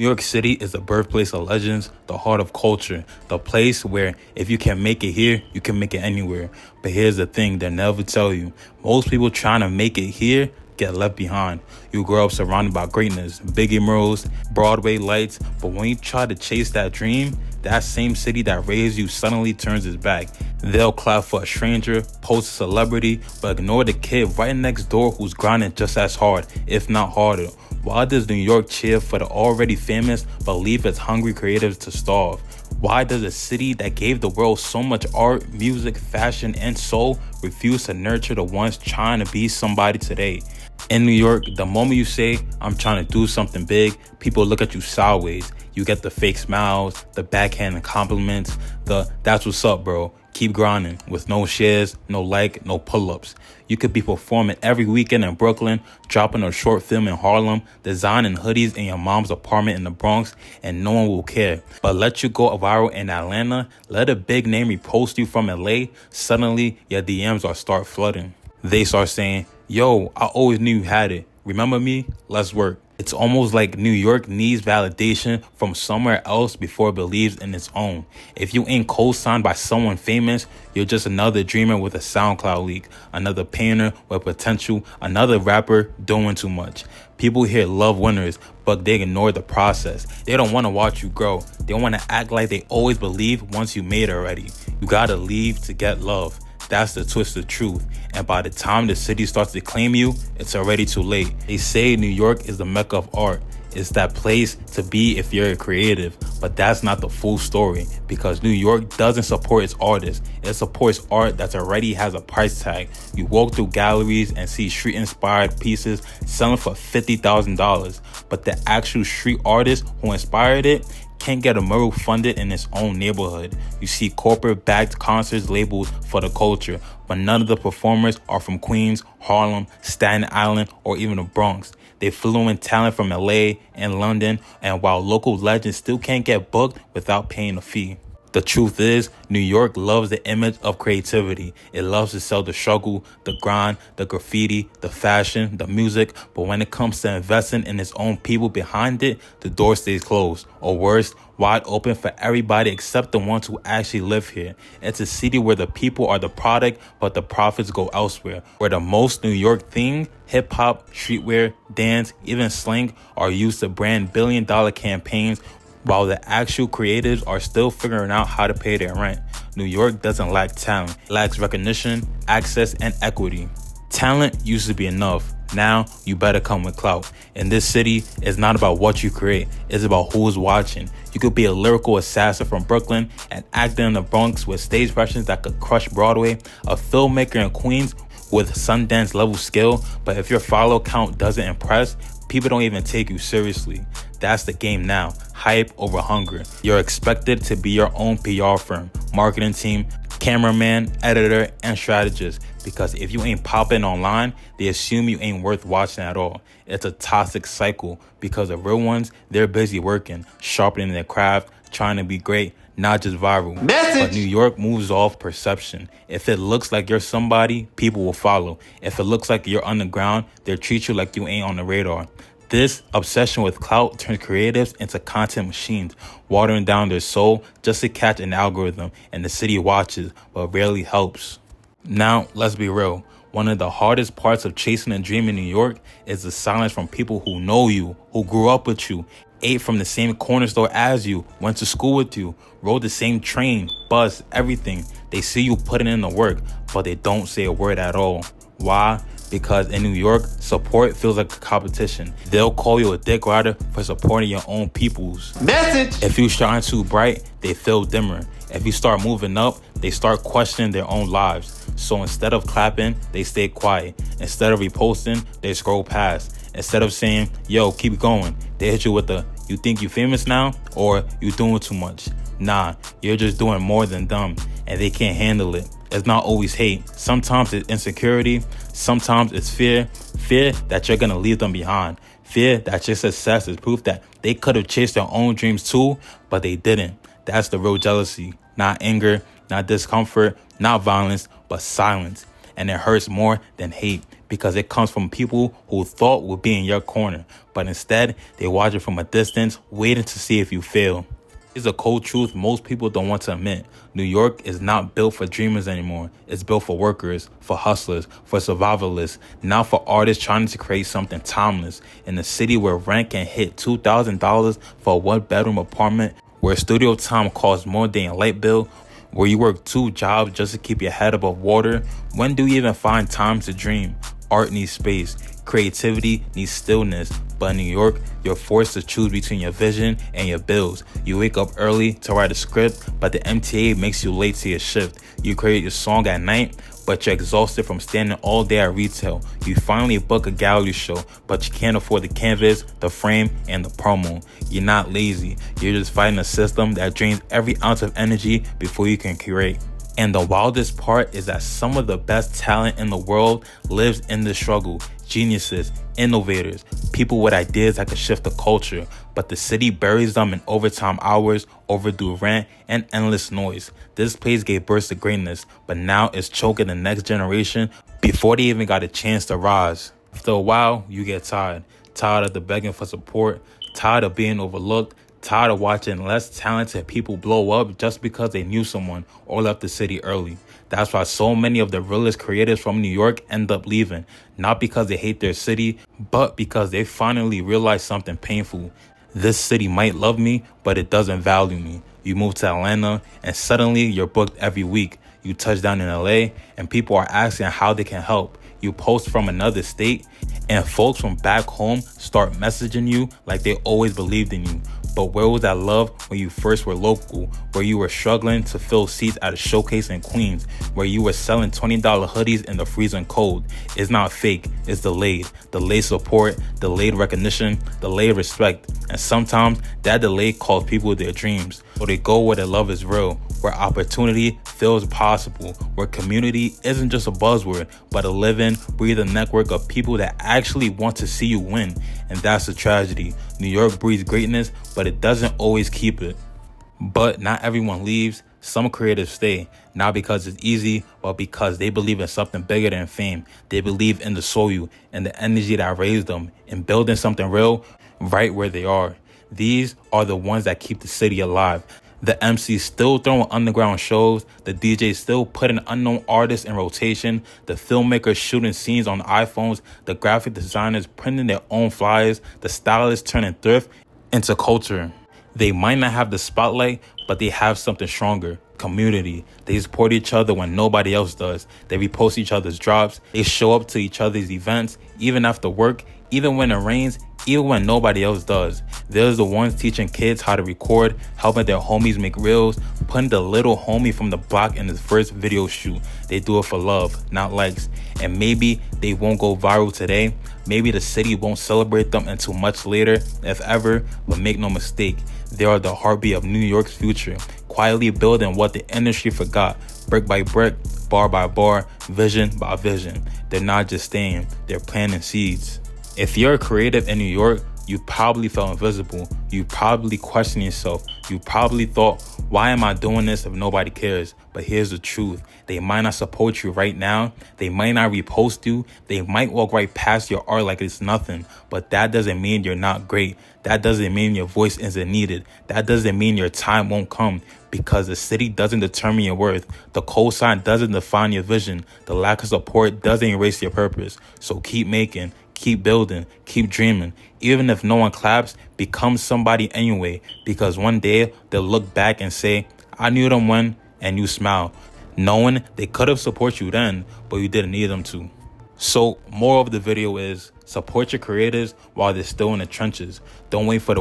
New York City is the birthplace of legends, the heart of culture, the place where if you can make it here, you can make it anywhere. But here's the thing they never tell you. Most people trying to make it here get left behind. You grow up surrounded by greatness, big murals, Broadway lights, but when you try to chase that dream, that same city that raised you suddenly turns its back. They'll clap for a stranger, post a celebrity, but ignore the kid right next door who's grinding just as hard, if not harder. Why does New York cheer for the already famous but leave its hungry creatives to starve? Why does a city that gave the world so much art, music, fashion, and soul refuse to nurture the ones trying to be somebody today? In New York, the moment you say, I'm trying to do something big, people look at you sideways. You get the fake smiles, the backhanded compliments, that's what's up, bro. Keep grinding with no shares, no like, no pull-ups. You could be performing every weekend in Brooklyn, dropping a short film in Harlem, designing hoodies in your mom's apartment in the Bronx, and no one will care. But let you go viral in Atlanta, let a big name repost you from LA, suddenly your DMs are start flooding. They start saying, yo, I always knew you had it. Remember me? Let's work. It's almost like New York needs validation from somewhere else before it believes in its own. If you ain't co-signed by someone famous, you're just another dreamer with a SoundCloud leak, another painter with potential, another rapper doing too much. People here love winners, but they ignore the process. They don't want to watch you grow. They want to act like they always believe once you made it already. You gotta leave to get love. That's the twisted truth. And by the time the city starts to claim you, it's already too late. They say New York is the mecca of art. It's that place to be if you're a creative. But that's not the full story, because New York doesn't support its artists. It supports art that already has a price tag. You walk through galleries and see street-inspired pieces selling for $50,000. But the actual street artist who inspired it can't get a mural funded in its own neighborhood. You see corporate-backed concerts labeled for the culture, but none of the performers are from Queens, Harlem, Staten Island, or even the Bronx. They flew in talent from LA and London, and while local legends still can't get booked without paying a fee. The truth is, New York loves the image of creativity. It loves to sell the struggle, the grind, the graffiti, the fashion, the music. But when it comes to investing in its own people behind it, the door stays closed. Or worse, wide open for everybody except the ones who actually live here. It's a city where the people are the product, but the profits go elsewhere. Where the most New York thing, hip-hop, streetwear, dance, even slang, are used to brand billion-dollar campaigns, while the actual creatives are still figuring out how to pay their rent. New York doesn't lack talent. It lacks recognition, access, and equity. Talent used to be enough. Now, you better come with clout. In this city, it's not about what you create. It's about who's watching. You could be a lyrical assassin from Brooklyn, an actor in the Bronx with stage presence that could crush Broadway, a filmmaker in Queens with Sundance level skill, but if your follow count doesn't impress, people don't even take you seriously. That's the game now. Hype over hunger. You're expected to be your own PR firm, marketing team, cameraman, editor, and strategist. Because if you ain't popping online, they assume you ain't worth watching at all. It's a toxic cycle because the real ones, they're busy working, sharpening their craft, trying to be great, not just viral. But New York moves off perception. If it looks like you're somebody, people will follow. If it looks like you're underground, they'll treat you like you ain't on the radar. This obsession with clout turns creatives into content machines, watering down their soul just to catch an algorithm, and the city watches, but rarely helps. Now, let's be real. One of the hardest parts of chasing a dream in New York is the silence from people who know you, who grew up with you, ate from the same corner store as you, went to school with you, rode the same train, bus, everything. They see you putting in the work, but they don't say a word at all. Why? Because in New York, support feels like a competition. They'll call you a dick rider for supporting your own peoples. Message! If you shine too bright, they feel dimmer. If you start moving up, they start questioning their own lives. So instead of clapping, they stay quiet. Instead of reposting, they scroll past. Instead of saying, yo, keep going, they hit you with the, you think you famous now? Or you doing too much? Nah, you're just doing more than them, and they can't handle it. It's not always hate. Sometimes it's insecurity. Sometimes it's fear. Fear that you're gonna leave them behind. Fear that your success is proof that they could have chased their own dreams too, but they didn't. That's the real jealousy. Not anger, not discomfort, not violence, but silence. and it hurts more than hate because it comes from people who thought would be in your corner, but instead they watch it from a distance, waiting to see if you fail. Here's a cold truth most people don't want to admit. New York is not built for dreamers anymore. It's built for workers, for hustlers, for survivalists, not for artists trying to create something timeless. In a city where rent can hit $2,000 for a one-bedroom apartment, where studio time costs more than a light bill, where you work 2 jobs just to keep your head above water, when do you even find time to dream? Art needs space. Creativity needs stillness. But in New York, you're forced to choose between your vision and your bills. You wake up early to write a script, but the MTA makes you late to your shift. You create your song at night, but you're exhausted from standing all day at retail. You finally book a gallery show, but you can't afford the canvas, the frame, and the promo. You're not lazy. You're just fighting a system that drains every ounce of energy before you can create. And the wildest part is that some of the best talent in the world lives in the struggle. Geniuses, innovators, people with ideas that could shift the culture, but the city buries them in overtime hours, overdue rent, and endless noise. This place gave birth to greatness, but now it's choking the next generation before they even got a chance to rise. After a while, you get tired of the begging for support, tired of being overlooked, tired of watching less talented people blow up just because they knew someone or left the city early. That's why so many of the realest creators from New York end up leaving, not because they hate their city, but because they finally realized something painful. This city might love me, but it doesn't value me. You move to Atlanta, and suddenly you're booked every week. You touch down in LA, and people are asking how they can help. You post from another state, and folks from back home start messaging you like they always believed in you. But where was that love when you first were local, where you were struggling to fill seats at a showcase in Queens, where you were selling $20 hoodies in the freezing cold? It's not fake, it's delayed. Delayed support, delayed recognition, delayed respect. And sometimes that delay calls people their dreams. So they go where the love is real, where opportunity feels possible, where community isn't just a buzzword, but a living, breathing network of people that actually want to see you win. And that's the tragedy. New York breeds greatness, but it doesn't always keep it. But not everyone leaves. Some creatives stay, not because it's easy, but because they believe in something bigger than fame. They believe in the soil and the energy that raised them, in building something real right where they are. These are the ones that keep the city alive. The MCs still throwing underground shows, the DJs still putting unknown artists in rotation, the filmmakers shooting scenes on iPhones, the graphic designers printing their own flyers, the stylists turning thrift into culture. They might not have the spotlight, but they have something stronger. Community. They support each other when nobody else does. They repost each other's drops. They show up to each other's events, even after work, even when it rains, even when nobody else does. They're the ones teaching kids how to record, helping their homies make reels, putting the little homie from the block in his first video shoot. They do it for love, not likes. And maybe they won't go viral today. Maybe the city won't celebrate them until much later, if ever, but make no mistake, they are the heartbeat of New York's future, quietly building what the industry forgot, brick by brick, bar by bar, vision by vision. They're not just staying, they're planting seeds. If you're a creative in New York, you probably felt invisible. You probably questioned yourself. You probably thought, why am I doing this if nobody cares? But here's the truth. They might not support you right now. They might not repost you. They might walk right past your art like it's nothing. But that doesn't mean you're not great. That doesn't mean your voice isn't needed. That doesn't mean your time won't come. Because the city doesn't determine your worth. The cosign doesn't define your vision. The lack of support doesn't erase your purpose. So keep making. Keep building, keep dreaming. Even if no one claps, become somebody anyway. Because one day they'll look back and say, I knew them when, and you smile. Knowing they could have supported you then, but you didn't need them to. So, moral of the video is, support your creators while they're still in the trenches. Don't wait for the